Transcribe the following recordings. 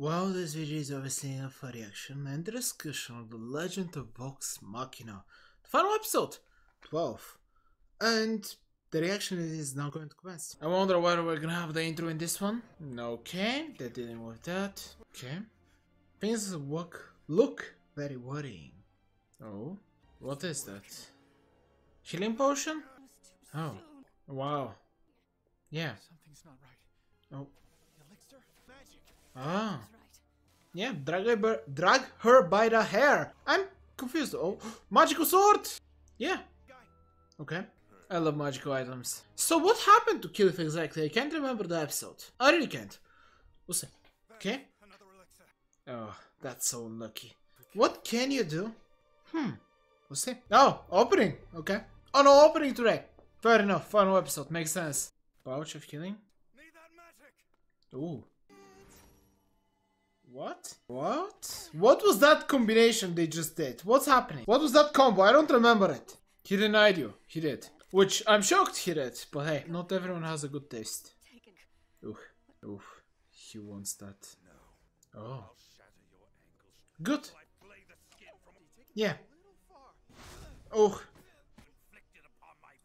Well, this video is obviously enough for reaction and discussion of the Legend of Vox Machina, the final episode, 12. And the reaction is now going to commence. I wonder whether we're gonna have the intro in this one. Okay, that didn't work that. Okay. Things look very worrying. Oh, what is that? Healing potion? Oh, wow. Yeah. Something's not right. Oh. Elixir? Magic. Ah. Yeah, drag her by the hair. I'm confused. Oh, magical sword. Yeah. Okay. I love magical items. So what happened to Killif exactly? I can't remember the episode. I really can't. We'll see. Okay. Oh, that's so unlucky. What can you do? We'll see. Oh, opening. Okay. Oh no, opening today. Fair enough. Final episode. Makes sense. Pouch of healing. Need that magic. Ooh. What? What was that combination they just did? What's happening? What was that combo? I don't remember it. He denied you. He did. Which I'm shocked he did. But hey, not everyone has a good taste. Oof. He wants that. Oh. Good. Yeah. Oh.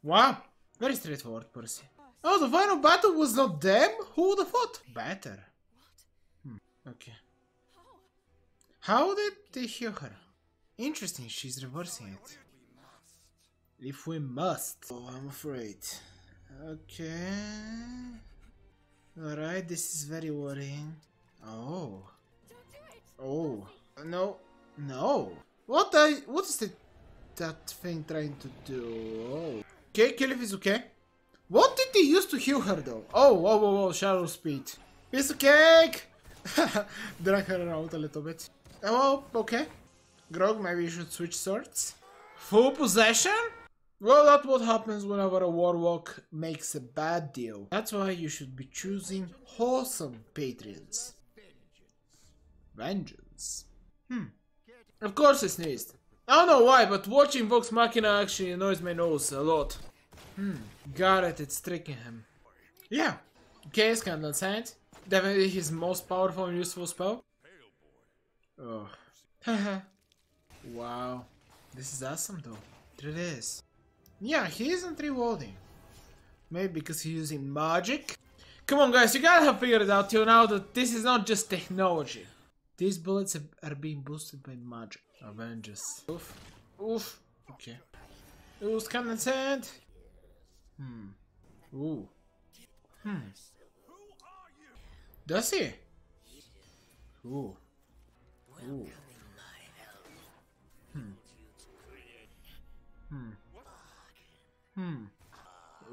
Wow. Very straightforward, Percy. Oh, the final battle was not them? Who would have thought? Better. Okay. How did they heal her? Interesting, she's reversing it. If we must. Oh, I'm afraid. Okay. Alright, this is very worrying. Oh. Oh. No. No. What is that thing trying to do? Oh. Okay, Killif is okay. What did they use to heal her though? Oh, shadow speed. Piece of cake! Drag her around a little bit. Oh, okay. Grog, maybe you should switch swords. Full possession? Well, that's what happens whenever a warlock makes a bad deal. That's why you should be choosing wholesome patrons. Vengeance. Of course I sneezed. I don't know why, but watching Vox Machina actually annoys my nose a lot. Got it, it's tricking him. Yeah. Okay, Scandal Saint. Definitely his most powerful and useful spell. Oh. Haha. Wow. This is awesome though. It is. Yeah, he isn't rewarding. Maybe because he's using magic? Come on guys, you gotta have figured it out till now that this is not just technology. These bullets are being boosted by magic. Avengers. Oof. Oof. Okay. Ooh, Scandal Saint. Ooh. Does he? Ooh. Ooh.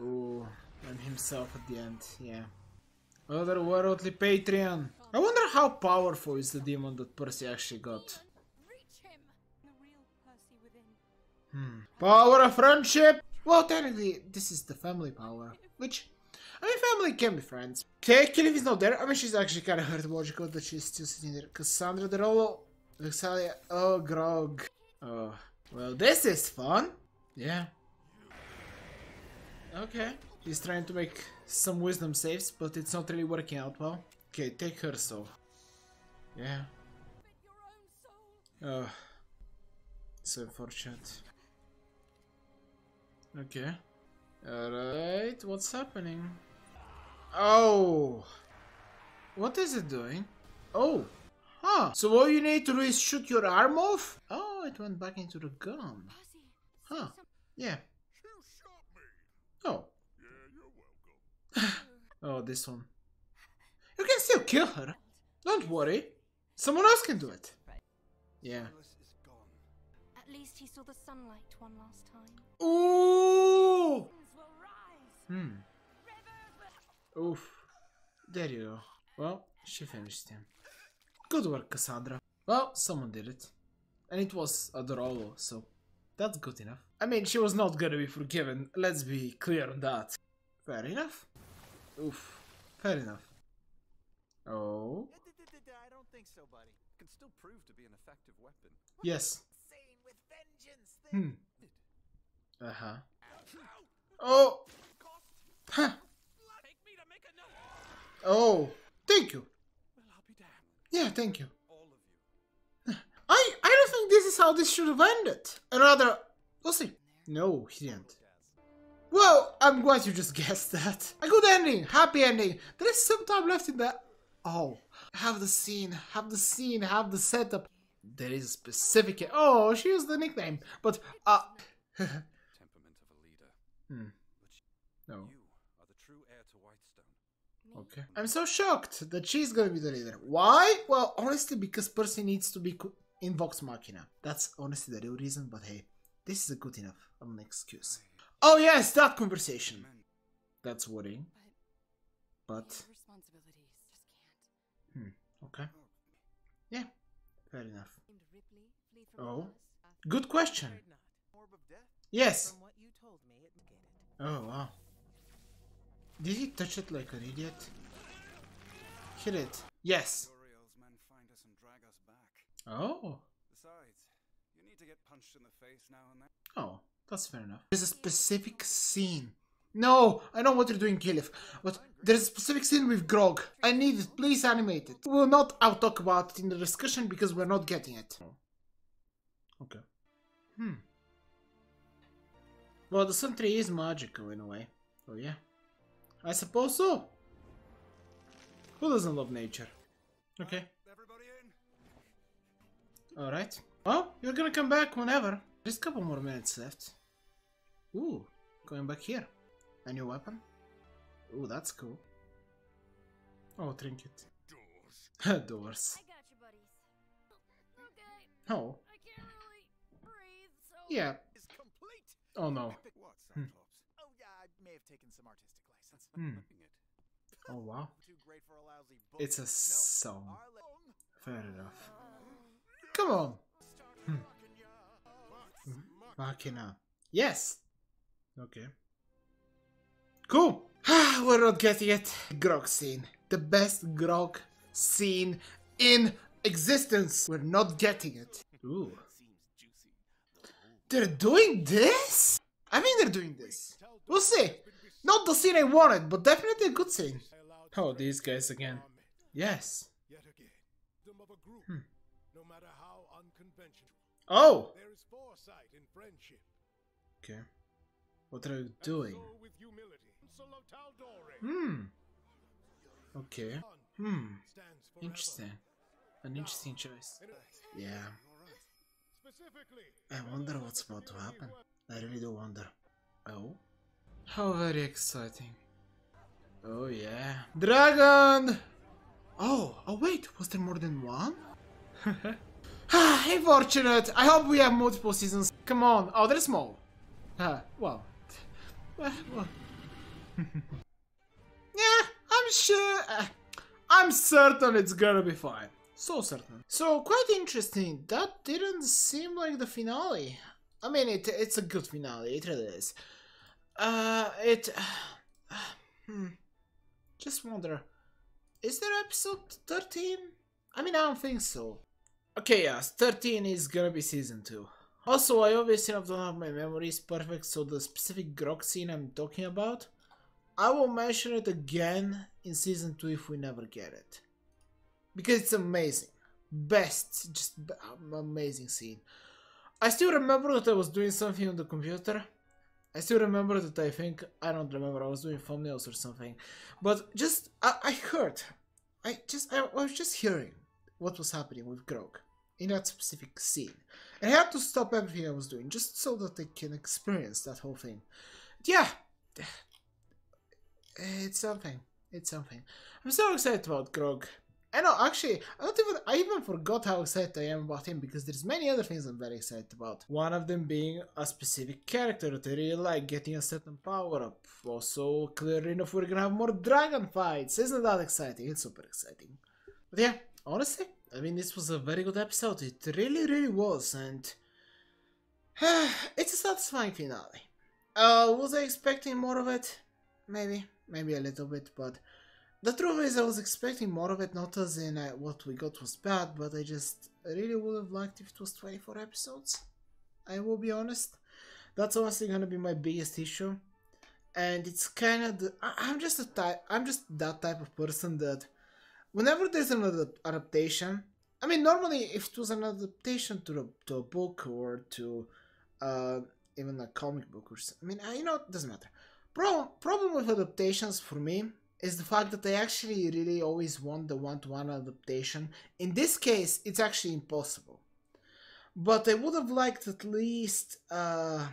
Ooh. And himself at the end, yeah. Otherworldly Patreon. I wonder how powerful is the demon that Percy actually got. Power of friendship? Well, technically, this is the family power. Which, I mean, family can be friends. Okay, Killif is not there. I mean, she's actually kind of hurt logical that she's still sitting there. Cassandra, Derolo, Vexalia, oh, Grog. Oh, well, this is fun. Yeah. Okay. He's trying to make some wisdom saves, but it's not really working out well. Okay, take her soul. Yeah. Oh. So unfortunate. Okay. Alright, what's happening? Oh! What is it doing? Oh! Huh! So all you need to do is shoot your arm off? Oh, it went back into the gun. Huh. Yeah. Oh. Oh, this one. You can still kill her. Don't worry. Someone else can do it. Yeah. At least he saw the sunlight one last time. Ooh! Oof. There you go. Well, she finished him. Good work, Cassandra. Well, someone did it. And it was Adorolo, so that's good enough. I mean, she was not gonna be forgiven. Let's be clear on that. Fair enough. Oof. Fair enough. Oh. I don't think so, buddy. Can still prove to be an effective weapon. Yes. With vengeance. Uh-huh. Oh. Huh. Oh. Thank you. Well, I'll be damned. Yeah, thank you. All of you. I don't think this is how this should have ended. And rather, we'll see. No, he didn't. Well, I'm glad you just guessed that. A good ending, happy ending. There is some time left in that. Oh, have the scene, have the setup. There is a specific. Oh, she used the nickname, but Temperament of a leader. No. You are the true heir to Whitestone. Okay. I'm so shocked that she's gonna be the leader. Why? Well, honestly, because Percy needs to be in Vox Machina. That's honestly the real reason, but hey, this is a good enough of an excuse. Oh yes, that conversation. That's worrying. But Responsibilities just can't. okay. Yeah, fair enough. Oh, good question. Orb of death? Yes. From what you told me, it negated. Oh wow. Did he touch it like an idiot? Hit it. Yes. Glorio's men find us and drag us back. Oh. Besides, you need to get punched in the face now and then. Oh, that's fair enough. There's a specific scene. No, I know what you're doing, Killif, but there's a specific scene with Grog. I need it. Please animate it. We'll not out-talk about it in the discussion because we're not getting it. Okay. Well, the Sun Tree is magical in a way. Oh yeah. I suppose so. Who doesn't love nature? Okay. Everybody in? Alright. Well, you're gonna come back whenever. There's a couple more minutes left. Ooh, going back here. A new weapon? Ooh, that's cool. Oh, trinket. Doors. Doors. I got you, buddies. Okay. Oh. I can't really breathe, so... Yeah. Is complete. Oh no. What, Cyclops? Oh yeah, I may have taken some artistic license. Oh wow. Too great for a lousy book. It's a song. Our Fair enough. Come on. Machina. Yes. Okay. Cool. We're not getting it. Grog scene. The best Grog scene in existence. We're not getting it. Ooh. They're doing this? I mean, they're doing this. We'll see. Not the scene I wanted, but definitely a good scene. Oh, these guys again. Yes. Yet again, them of a group, no matter how unconventional. Oh. There is foresight in friendship. Okay. What are you doing? So with humility, Solo Taldore Okay. stands forever. Interesting. An interesting choice. Yeah. Specifically, I wonder what's about to happen. I really do wonder. Oh? How very exciting. Oh yeah. Dragon! Oh wait, was there more than one? Unfortunate. I hope we have multiple seasons. Come on. Oh, there's more. Well. Well. Yeah, I'm sure. I'm certain it's gonna be fine. So certain. So quite interesting. That didn't seem like the finale. I mean, it's a good finale. It really is. Just wonder. Is there episode 13? I mean, I don't think so. Okay, yes, 13 is gonna be season 2. Also, I obviously don't have my memories perfect, so the specific Grog scene I'm talking about, I will mention it again in season 2 if we never get it. Because it's amazing. Best, just amazing scene. I still remember that I was doing something on the computer. I still remember that I don't remember, I was doing thumbnails or something. But just, I heard. I was just hearing what was happening with Grog in that specific scene. And I had to stop everything I was doing just so that I can experience that whole thing. Yeah. It's something. It's something. I'm so excited about Grog. I know, actually, I even forgot how excited I am about him because there's many other things I'm very excited about. One of them being a specific character that I really like, getting a certain power up. Also, clearly enough, we're gonna have more dragon fights. Isn't that exciting? It's super exciting. But yeah, honestly, I mean, this was a very good episode. It really, really was, and it's a satisfying finale. Was I expecting more of it? Maybe a little bit, but the truth is I was expecting more of it, not as in what we got was bad, but I really would have liked if it was 24 episodes. I will be honest. That's honestly gonna be my biggest issue. And it's kind of I'm just that type of person that whenever there's another adaptation, I mean, normally if it was an adaptation to a book or to uh, even a comic book or something, I mean, you know, it doesn't matter. Problem with adaptations for me is the fact that I actually really always want the one-to-one adaptation. In this case, it's actually impossible. But I would have liked at least, how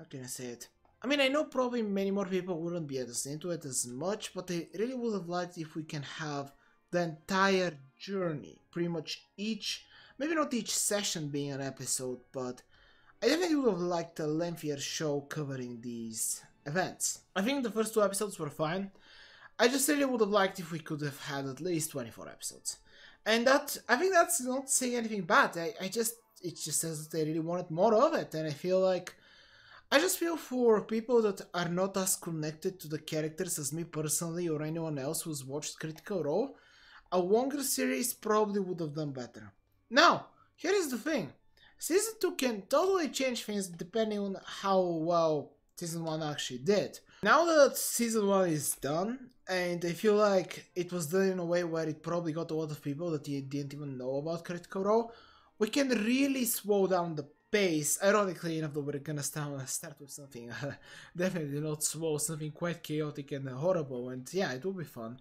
can I say it? I mean, I know probably many more people wouldn't be as into it as much, but I really would have liked if we can have the entire journey, pretty much each, maybe not each session being an episode, but I definitely would have liked a lengthier show covering these events. I think the first 2 episodes were fine. I just really would have liked if we could have had at least 24 episodes. And that, I think that's not saying anything bad. It just says that they really wanted more of it, and I just feel for people that are not as connected to the characters as me personally or anyone else who's watched Critical Role, a longer series probably would have done better. Now, here is the thing. Season 2 can totally change things depending on how well Season 1 actually did. Now that Season 1 is done, and I feel like it was done in a way where it probably got a lot of people that didn't even know about Critical Role, we can really slow down the pace. Ironically enough, though, we're gonna start with something definitely not slow, something quite chaotic and horrible, and yeah, it will be fun.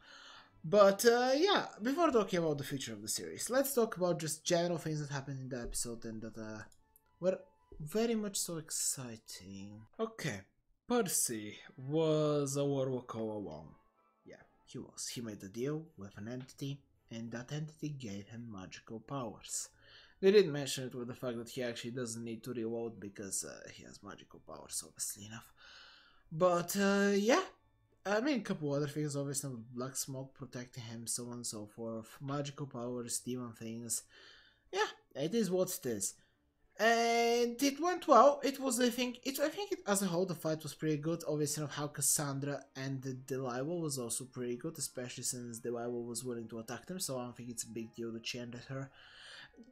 But yeah, before talking about the future of the series, let's talk about just general things that happened in the episode and that were very much so exciting. Okay, Percy was a warlock all along. Yeah, he was. He made a deal with an entity, and that entity gave him magical powers. They didn't mention it with the fact that he actually doesn't need to reload because he has magical powers, obviously enough. But yeah, I mean, a couple other things, obviously, black smoke protecting him, so on and so forth, magical powers, demon things. Yeah, it is what it is. And it went well. It was, I think, as a whole, the fight was pretty good. Obviously, how Cassandra and Delilah was also pretty good, especially since Delilah was willing to attack them, so I don't think it's a big deal that she ended her.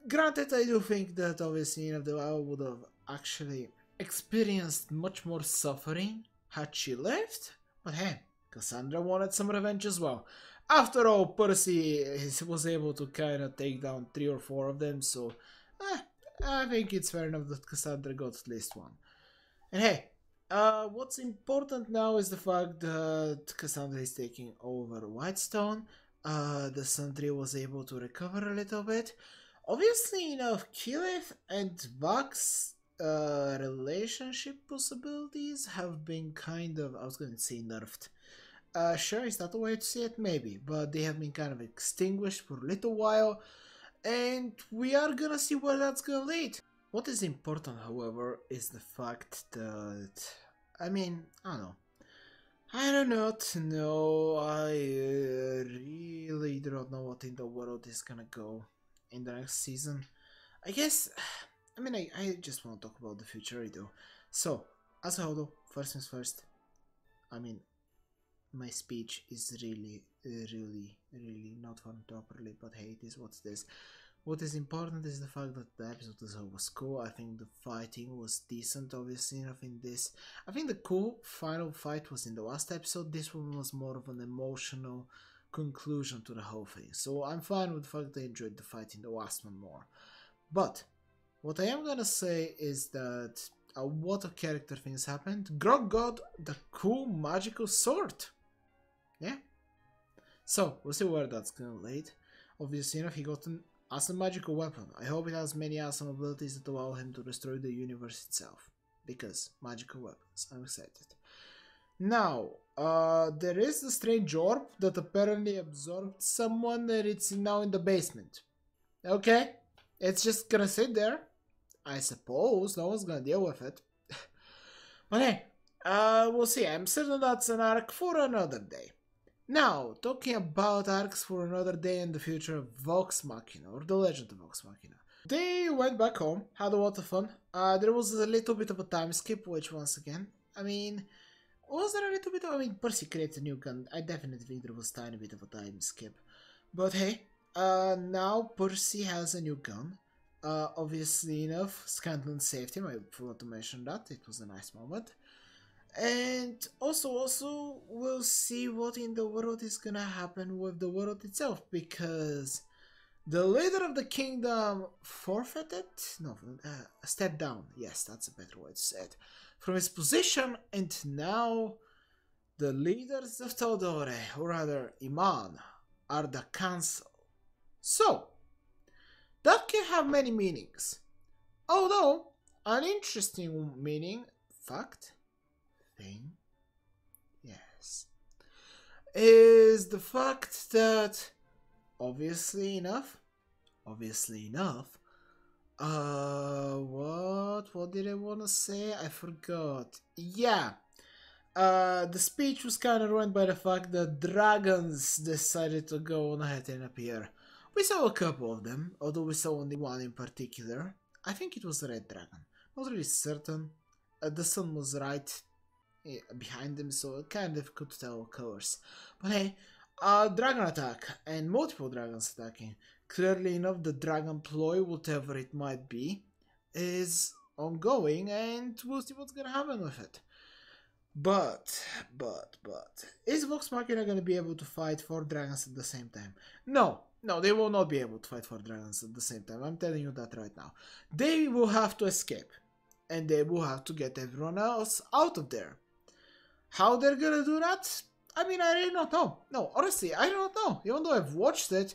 Granted, I do think that, obviously, Delilah would have actually experienced much more suffering had she lived. But hey, Cassandra wanted some revenge as well. After all, Percy was able to kind of take down 3 or 4 of them, so I think it's fair enough that Cassandra got at least one. And hey, what's important now is the fact that Cassandra is taking over Whitestone. The Sentry was able to recover a little bit. Obviously enough, Keyleth and Vox relationship possibilities have been kind of, I was going to say nerfed. Sure, is that the way to say it? Maybe, but they have been kind of extinguished for a little while, and we are gonna see where that's gonna lead. What is important, however, is the fact that, I mean, I don't know. I do not know, I really do not know what in the world is gonna go in the next season. I guess, I mean, I just want to talk about the future, I do. So, as a whole though, first things first, I mean, my speech is really not done properly, but hey, it is what it is. What is important is the fact that the episode as a whole was cool. I think the fighting was decent, obviously. I think the cool final fight was in the last episode. This one was more of an emotional conclusion to the whole thing. So I'm fine with the fact that I enjoyed the fight in the last one more. But what I am gonna say is that a lot of character things happened. Grog got the cool magical sword. Yeah. So we'll see where that's gonna lead. Obviously enough, he got an awesome magical weapon. I hope it has many awesome abilities that allow him to destroy the universe itself. Because magical weapons. I'm excited. Now, there is a strange orb that apparently absorbed someone and it's now in the basement. Okay, it's just gonna sit there. I suppose no one's gonna deal with it. But hey, we'll see. I'm certain that's an arc for another day. Now, talking about arcs for another day in the future of Vox Machina, or the Legend of Vox Machina. They went back home, had a lot of fun. There was a little bit of a time skip, which once again, I mean, was there a little bit of, I mean, Percy creates a new gun. I definitely think there was a tiny bit of a time skip. But hey, now Percy has a new gun. Obviously enough, Scanlan saved him. I forgot to mention that. It was a nice moment. And also we'll see what in the world is gonna happen with the world itself, because the leader of the kingdom forfeited, no, stepped down, yes, that's a better way to say it, from his position, and now the leaders of Taldore, or rather Iman, are the council. So that can have many meanings, although an interesting meaning, fact, thing, yes, is the fact that obviously enough, what did I want to say? I forgot. Yeah, the speech was kind of ruined by the fact that dragons decided to go on ahead and appear. We saw a couple of them, although we saw only one in particular. I think it was a red dragon. Not really certain. The sun was right behind them, so I kind of could tell colors. But hey, dragon attack, and multiple dragons attacking. Clearly enough, the dragon ploy, whatever it might be, is ongoing, and we'll see what's gonna happen with it. But, is Vox Machina gonna be able to fight 4 dragons at the same time? No, they will not be able to fight 4 dragons at the same time. I'm telling you that right now. They will have to escape, and they will have to get everyone else out of there. How they're gonna do that? I mean, I really don't know. No, honestly, I don't know. Even though I've watched it,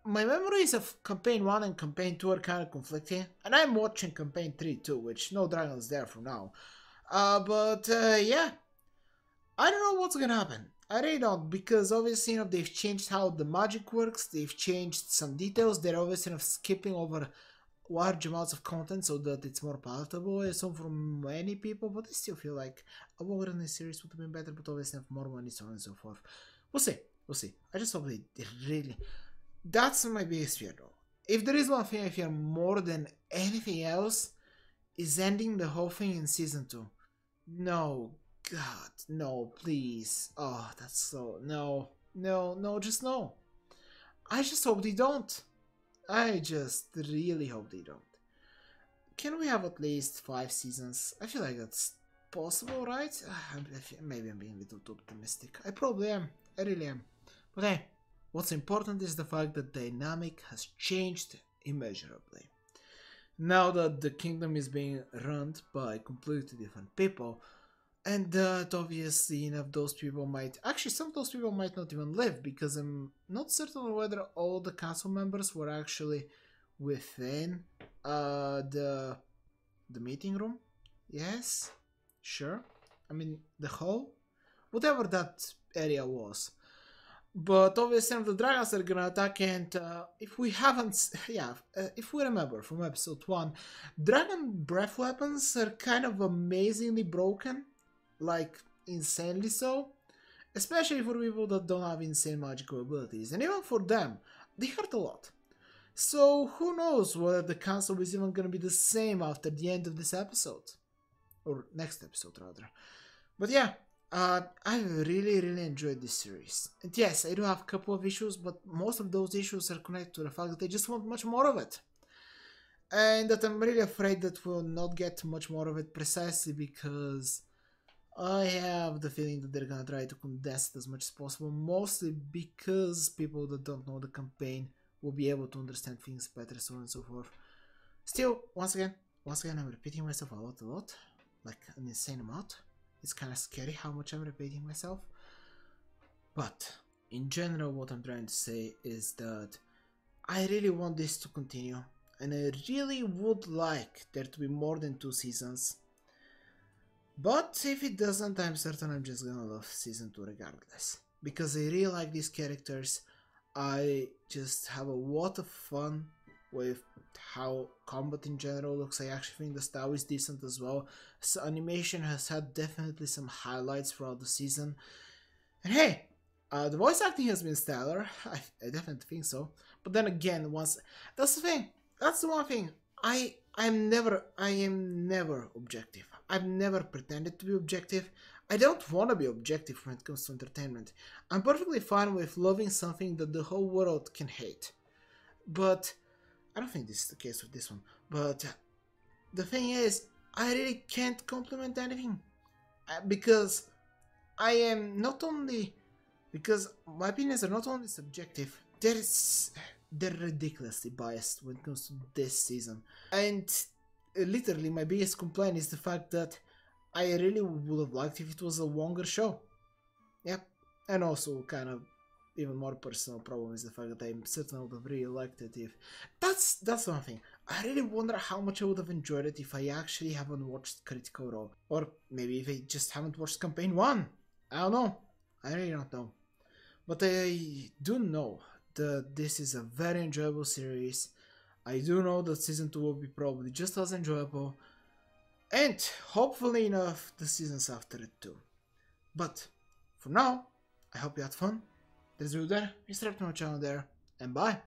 my memories of campaign 1 and campaign 2 are kind of conflicting, and I'm watching campaign 3 too, which no dragons there for now. Yeah, I don't know what's gonna happen. I really don't, because obviously, you know, they've changed how the magic works, they've changed some details, they're obviously, you know, skipping over large amounts of content so that it's more palatable, I assume, for many people, but I still feel like a wilderness series would have been better, but obviously have more money, so on and so forth. We'll see. I just hope they really... That's my biggest fear, though. If there is one thing I fear more than anything else, is ending the whole thing in Season 2. No, God, no, please. Oh, that's so... No, just no. I just hope they don't. I just really hope they don't. Can we have at least 5 seasons? I feel like that's possible, right? Maybe I'm being a little too optimistic. I probably am. I really am. But hey, what's important is the fact that the dynamic has changed immeasurably. Now that the kingdom is being run by completely different people, and that obviously, you know, those people might... Actually, some of those people might not even live, because I'm not certain whether all the council members were actually within the meeting room. Yes? Sure. I mean, the hall? Whatever that area was. But obviously, the dragons are gonna attack, and if we haven't... if we remember from episode 1, dragon breath weapons are kind of amazingly broken. Like, insanely so. Especially for people that don't have insane magical abilities. And even for them, they hurt a lot. So, who knows whether the council is even gonna be the same after the end of this episode. Or next episode, rather. But yeah, I really enjoyed this series. And yes, I do have a couple of issues, but most of those issues are connected to the fact that I just want much more of it. And that I'm really afraid that we'll not get much more of it, precisely because I have the feeling that they're gonna try to condense it as much as possible, mostly because people that don't know the campaign will be able to understand things better, so on and so forth. Still, once again, I'm repeating myself a lot, like an insane amount. It's kind of scary how much I'm repeating myself. But, in general, what I'm trying to say is that I really want this to continue, and I really would like there to be more than 2 seasons. But if it doesn't, I'm certain I'm just gonna love Season 2 regardless. Because I really like these characters. I just have a lot of fun with how combat in general looks. I actually think the style is decent as well. So animation has had definitely some highlights throughout the season. And hey, the voice acting has been stellar. I definitely think so. But then again, that's the thing. That's the one thing. I am never objective. I've never pretended to be objective. I don't want to be objective when it comes to entertainment. I'm perfectly fine with loving something that the whole world can hate. But I don't think this is the case with this one. But the thing is, I really can't compliment anything. because I am not only, because my opinions are not only subjective, they're ridiculously biased when it comes to this season. And literally my biggest complaint is the fact that I really would have liked if it was a longer show. Yep, and also kind of even more personal problem is the fact that I certainly would have really liked it if... That's one thing. I really wonder how much I would have enjoyed it if I actually haven't watched Critical Role. Or maybe if I just haven't watched Campaign 1. I don't know. I really don't know. But I do know that this is a very enjoyable series. I do know that Season 2 will be probably just as enjoyable. And hopefully enough the seasons after it too. But for now, I hope you had fun. There's you there, subscribe to my channel there, and bye!